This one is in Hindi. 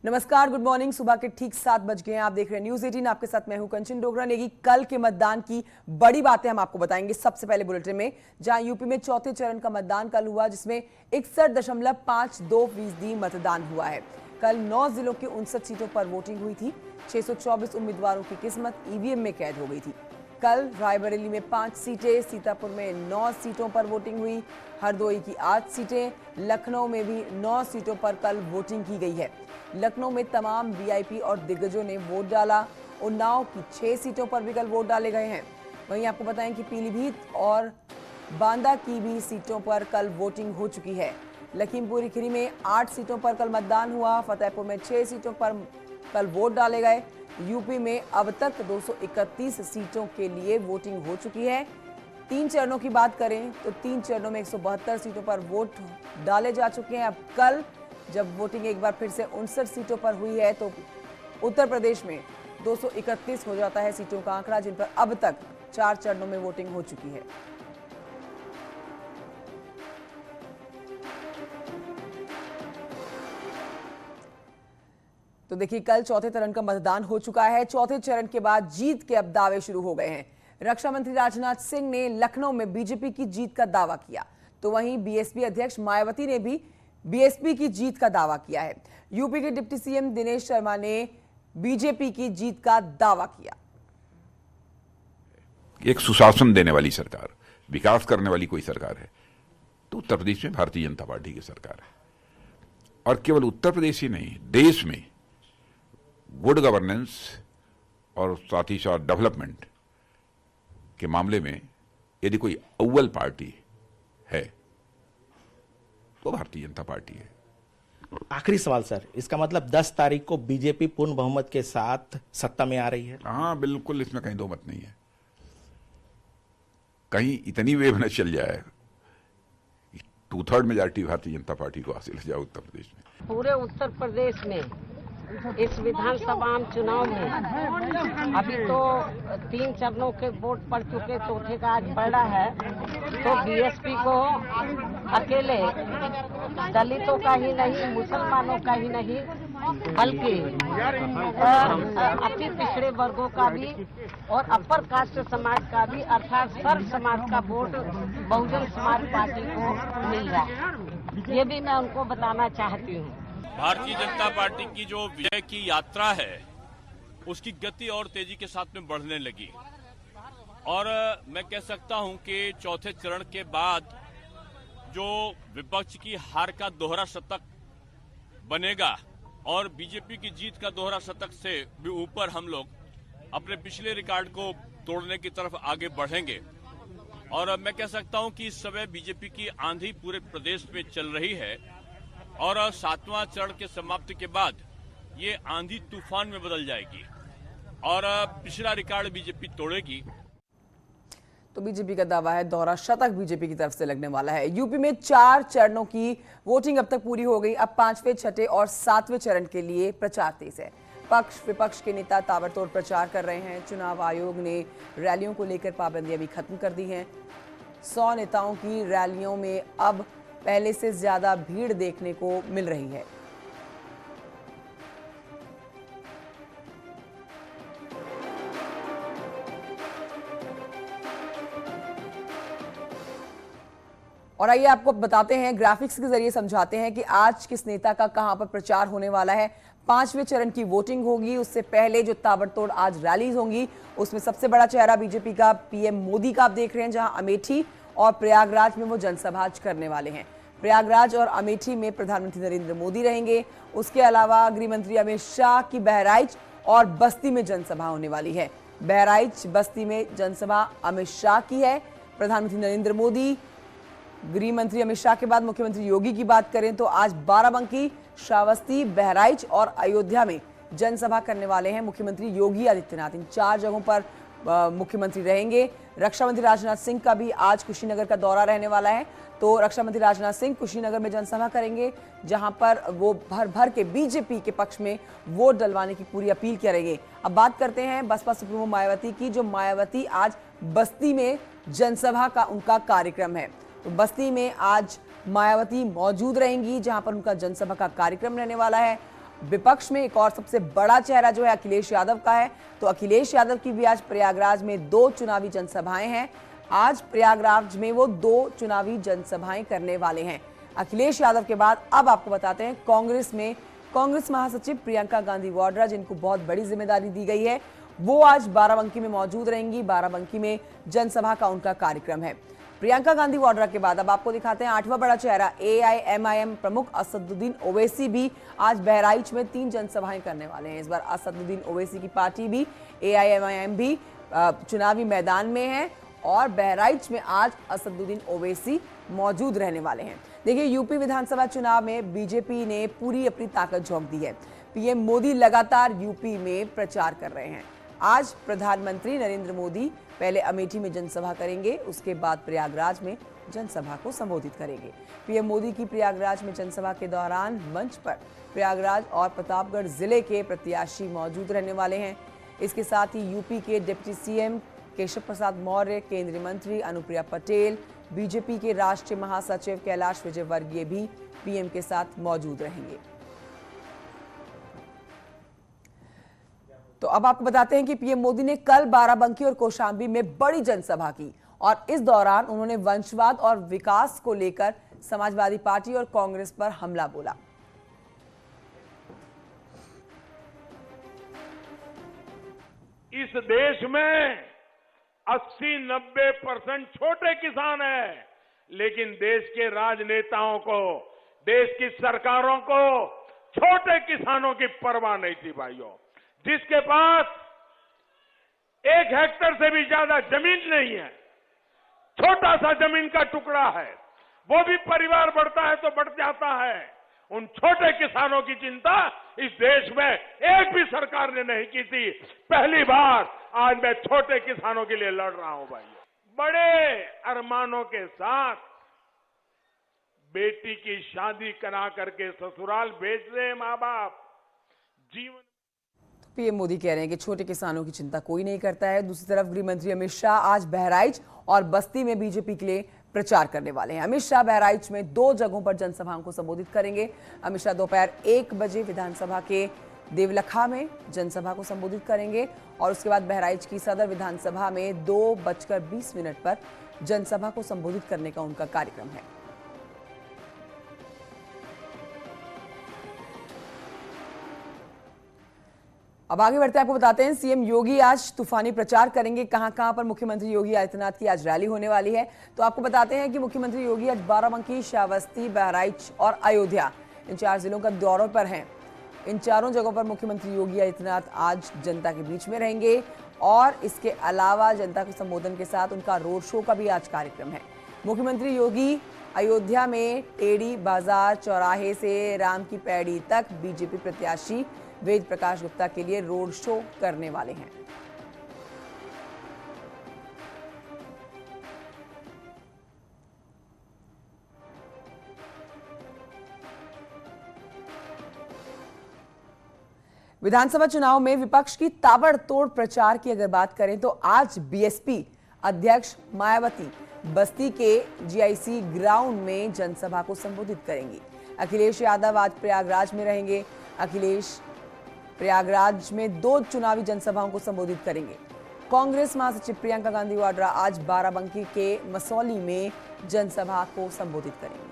नमस्कार, गुड मॉर्निंग। सुबह के ठीक 7 बज गए हैं। आप देख रहे हैं न्यूज 18। आपके साथ मैं हूं कंचन डोगरा नेगी। कल के मतदान की बड़ी बातें हम आपको बताएंगे सबसे पहले बुलेटिन में, जहां यूपी में चौथे चरण का मतदान कल हुआ, जिसमें 61.52% मतदान हुआ है। कल 9 जिलों की 59 सीटों पर वोटिंग हुई थी। 624 उम्मीदवारों की किस्मत ईवीएम में कैद हो गई थी। कल रायबरेली में 5 सीटें, सीतापुर में 9 सीटों पर वोटिंग हुई, हरदोई की 8 सीटें, लखनऊ में भी 9 सीटों पर कल वोटिंग की गई है। लखनऊ में तमाम वीआईपी और दिग्गजों ने वोट डाला। उन्नाव की 6 सीटों पर भी कल वोट डाले गए हैं। वहीं आपको बताएं कि पीलीभीत और बांदा की भी सीटों पर कल वोटिंग हो चुकी है। लखीमपुर खीरी में 8 सीटों पर कल मतदान हुआ। फतेहपुर में 6 सीटों पर कल वोट डाले गए। यूपी में अब तक 231 सीटों के लिए वोटिंग हो चुकी है। 3 चरणों की बात करें तो 3 चरणों में 172 सीटों पर वोट डाले जा चुके हैं। अब कल जब वोटिंग एक बार फिर से 59 सीटों पर हुई है तो उत्तर प्रदेश में 231 हो जाता है सीटों का आंकड़ा, जिन पर अब तक 4 चरणों में वोटिंग हो चुकी है। तो देखिए, कल चौथे चरण का मतदान हो चुका है। चौथे चरण के बाद जीत के अब दावे शुरू हो गए हैं। रक्षा मंत्री राजनाथ सिंह ने लखनऊ में बीजेपी की जीत का दावा किया, तो वहीं बीएसपी अध्यक्ष मायावती ने भी बीएसपी की जीत का दावा किया है। यूपी के डिप्टी सीएम दिनेश शर्मा ने बीजेपी की जीत का दावा किया। एक सुशासन देने वाली सरकार, विकास करने वाली कोई सरकार है तो उत्तर प्रदेश में भारतीय जनता पार्टी की सरकार है। और केवल उत्तर प्रदेश ही नहीं, देश में गुड गवर्नेंस और साथ ही साथ डेवलपमेंट के मामले में यदि कोई अव्वल पार्टी है तो भारतीय जनता पार्टी है। आखिरी सवाल सर, इसका मतलब 10 तारीख को बीजेपी पूर्ण बहुमत के साथ सत्ता में आ रही है? हाँ बिल्कुल, इसमें कहीं दो मत नहीं है। कहीं इतनी वेव न चल जाए, 2/3 मेजॉरिटी भारतीय जनता पार्टी को हासिल हो जाए उत्तर प्रदेश में। पूरे उत्तर प्रदेश में इस विधानसभा चुनाव में अभी तो 3 चरणों के वोट पड़ चुके, चौथे का आज पड़ा है। तो बीएसपी को अकेले दलितों का ही नहीं, मुसलमानों का ही नहीं, बल्कि अति पिछड़े वर्गों का भी और अपर कास्ट समाज का भी, अर्थात सर्व समाज का वोट बहुजन समाज पार्टी को मिल रहा है। ये भी मैं उनको बताना चाहती हूँ। भारतीय जनता पार्टी की जो विजय की यात्रा है उसकी गति और तेजी के साथ में बढ़ने लगी, और मैं कह सकता हूं कि चौथे चरण के बाद जो विपक्ष की हार का दोहरा शतक बनेगा और बीजेपी की जीत का दोहरा शतक से भी ऊपर हम लोग अपने पिछले रिकॉर्ड को तोड़ने की तरफ आगे बढ़ेंगे। और मैं कह सकता हूं कि इस समय बीजेपी की आंधी पूरे प्रदेश में चल रही है और 7वां चरण के समाप्ति के बाद ये आंधी तूफान में बदल जाएगी और पिछला रिकॉर्ड बीजेपी तोड़ेगी। तो बीजेपी का दावा है दोहरा शतक बीजेपी की तरफ से लगने वाला है। यूपी में 4 चरणों की वोटिंग अब तक पूरी हो गई। अब 5वें, 6ठे और 7वें चरण के लिए प्रचार तेज है। पक्ष विपक्ष के नेता ताबड़तोड़ प्रचार कर रहे हैं। चुनाव आयोग ने रैलियों को लेकर पाबंदियां भी खत्म कर दी हैं। 100 नेताओं की रैलियों में अब पहले से ज्यादा भीड़ देखने को मिल रही है। और आइए आपको बताते हैं, ग्राफिक्स के जरिए समझाते हैं कि आज किस नेता का कहां पर प्रचार होने वाला है। 5वें चरण की वोटिंग होगी, उससे पहले जो ताबड़तोड़ आज रैलीज होंगी उसमें सबसे बड़ा चेहरा बीजेपी का पीएम मोदी का आप देख रहे हैं, जहां अमेठी और प्रयागराज में वो जनसभा करने वाले हैं। प्रयागराज और अमेठी में प्रधानमंत्री नरेंद्र मोदी रहेंगे। उसके अलावा गृह मंत्री अमित शाह की बहराइच और बस्ती में जनसभा होने वाली है। बहराइच, बस्ती में जनसभा अमित शाह की है। प्रधानमंत्री नरेंद्र मोदी, गृह मंत्री अमित शाह के बाद मुख्यमंत्री योगी की बात करें तो आज बाराबंकी, श्रावस्ती, बहराइच और अयोध्या में जनसभा करने वाले हैं मुख्यमंत्री योगी आदित्यनाथ। इन 4 जगहों पर मुख्यमंत्री रहेंगे। रक्षा मंत्री राजनाथ सिंह का भी आज कुशीनगर का दौरा रहने वाला है, तो रक्षा मंत्री राजनाथ सिंह कुशीनगर में जनसभा करेंगे, जहां पर वो भर भर के बीजेपी के पक्ष में वोट डलवाने की पूरी अपील करेंगे। अब बात करते हैं बसपा सुप्रीमो मायावती की, जो मायावती आज बस्ती में जनसभा का उनका कार्यक्रम है। तो बस्ती में आज मायावती मौजूद रहेंगी, जहां पर उनका जनसभा का कार्यक्रम रहने वाला है। विपक्ष में एक और सबसे बड़ा चेहरा जो है अखिलेश यादव का है। तो अखिलेश यादव की भी आज प्रयागराज में 2 चुनावी जनसभाएं हैं। आज प्रयागराज में वो 2 चुनावी जनसभाएं करने वाले हैं। अखिलेश यादव के बाद अब आपको बताते हैं कांग्रेस में कांग्रेस महासचिव प्रियंका गांधी वाड्रा, जिनको बहुत बड़ी जिम्मेदारी दी गई है, वो आज बाराबंकी में मौजूद रहेंगी। बाराबंकी में जनसभा का उनका कार्यक्रम है। प्रियंका गांधी वाड्रा के बाद अब आपको दिखाते हैं 8वां बड़ा चेहरा AIMIM प्रमुख असदुद्दीन ओवैसी भी आज बहराइच में 3 जनसभाएं करने वाले हैं। इस बार असदुद्दीन ओवैसी की पार्टी भी AIMIM भी चुनावी मैदान में है और बहराइच में आज असदुद्दीन ओवैसी मौजूद रहने वाले हैं। देखिए, यूपी विधानसभा चुनाव में बीजेपी ने पूरी अपनी ताकत झोंक दी है। पीएम मोदी लगातार यूपी में प्रचार कर रहे हैं। आज प्रधानमंत्री नरेंद्र मोदी पहले अमेठी में जनसभा करेंगे, उसके बाद प्रयागराज में जनसभा को संबोधित करेंगे। पीएम मोदी की प्रयागराज में जनसभा के दौरान मंच पर प्रयागराज और प्रतापगढ़ जिले के प्रत्याशी मौजूद रहने वाले हैं। इसके साथ ही यूपी के डिप्टी सीएम केशव प्रसाद मौर्य, केंद्रीय मंत्री अनुप्रिया पटेल, बीजेपी के राष्ट्रीय महासचिव कैलाश विजयवर्गीय भी पीएम के साथ मौजूद रहेंगे। तो अब आपको बताते हैं कि पीएम मोदी ने कल बाराबंकी और कौशांबी में बड़ी जनसभा की और इस दौरान उन्होंने वंशवाद और विकास को लेकर समाजवादी पार्टी और कांग्रेस पर हमला बोला। इस देश में 80-90% छोटे किसान हैं, लेकिन देश के राजनेताओं को, देश की सरकारों को छोटे किसानों की परवाह नहीं थी भाइयों। जिसके पास 1 हेक्टेयर से भी ज्यादा जमीन नहीं है, छोटा सा जमीन का टुकड़ा है, वो भी परिवार बढ़ता है तो बढ़ जाता है। उन छोटे किसानों की चिंता इस देश में एक भी सरकार ने नहीं की थी। पहली बार आज मैं छोटे किसानों के लिए लड़ रहा हूं भाइयों। बड़े अरमानों के साथ बेटी की शादी करा करके ससुराल भेज रहे माँ बाप। जीवन पीएम मोदी कह रहे हैं कि छोटे किसानों की चिंता कोई नहीं करता है। दूसरी तरफ गृह मंत्री अमित शाह आज बहराइच और बस्ती में बीजेपी के लिए प्रचार करने वाले हैं। अमित शाह बहराइच में 2 जगहों पर जनसभाओं को संबोधित करेंगे। अमित शाह दोपहर 1 बजे विधानसभा के देवलखा में जनसभा को संबोधित करेंगे और उसके बाद बहराइच की सदर विधानसभा में 2:20 पर जनसभा को संबोधित करने का उनका कार्यक्रम है। अब आगे बढ़ते आपको बताते हैं, सीएम योगी आज तूफानी प्रचार करेंगे। कहां पर मुख्यमंत्री योगी आदित्यनाथ की आज रैली होने वाली है, तो आपको बताते हैं कि मुख्यमंत्री योगी आज बाराबंकी, श्रावस्ती, बहराइच और अयोध्या, इन 4 जिलों का दौरे पर हैं। इन 4 जगहों पर मुख्यमंत्री योगी आदित्यनाथ आज जनता के बीच में रहेंगे और इसके अलावा जनता के संबोधन के साथ उनका रोड शो का भी आज कार्यक्रम है। मुख्यमंत्री योगी अयोध्या में टेढ़ी बाजार चौराहे से राम की पैड़ी तक बीजेपी प्रत्याशी वेद प्रकाश गुप्ता के लिए रोड शो करने वाले हैं। विधानसभा चुनाव में विपक्ष की ताबड़तोड़ प्रचार की अगर बात करें तो आज बीएसपी अध्यक्ष मायावती बस्ती के जीआईसी ग्राउंड में जनसभा को संबोधित करेंगी। अखिलेश यादव आज प्रयागराज में रहेंगे। अखिलेश प्रयागराज में 2 चुनावी जनसभाओं को संबोधित करेंगे। कांग्रेस महासचिव प्रियंका गांधी वाड्रा आज बाराबंकी के मसौली में जनसभा को संबोधित करेंगे।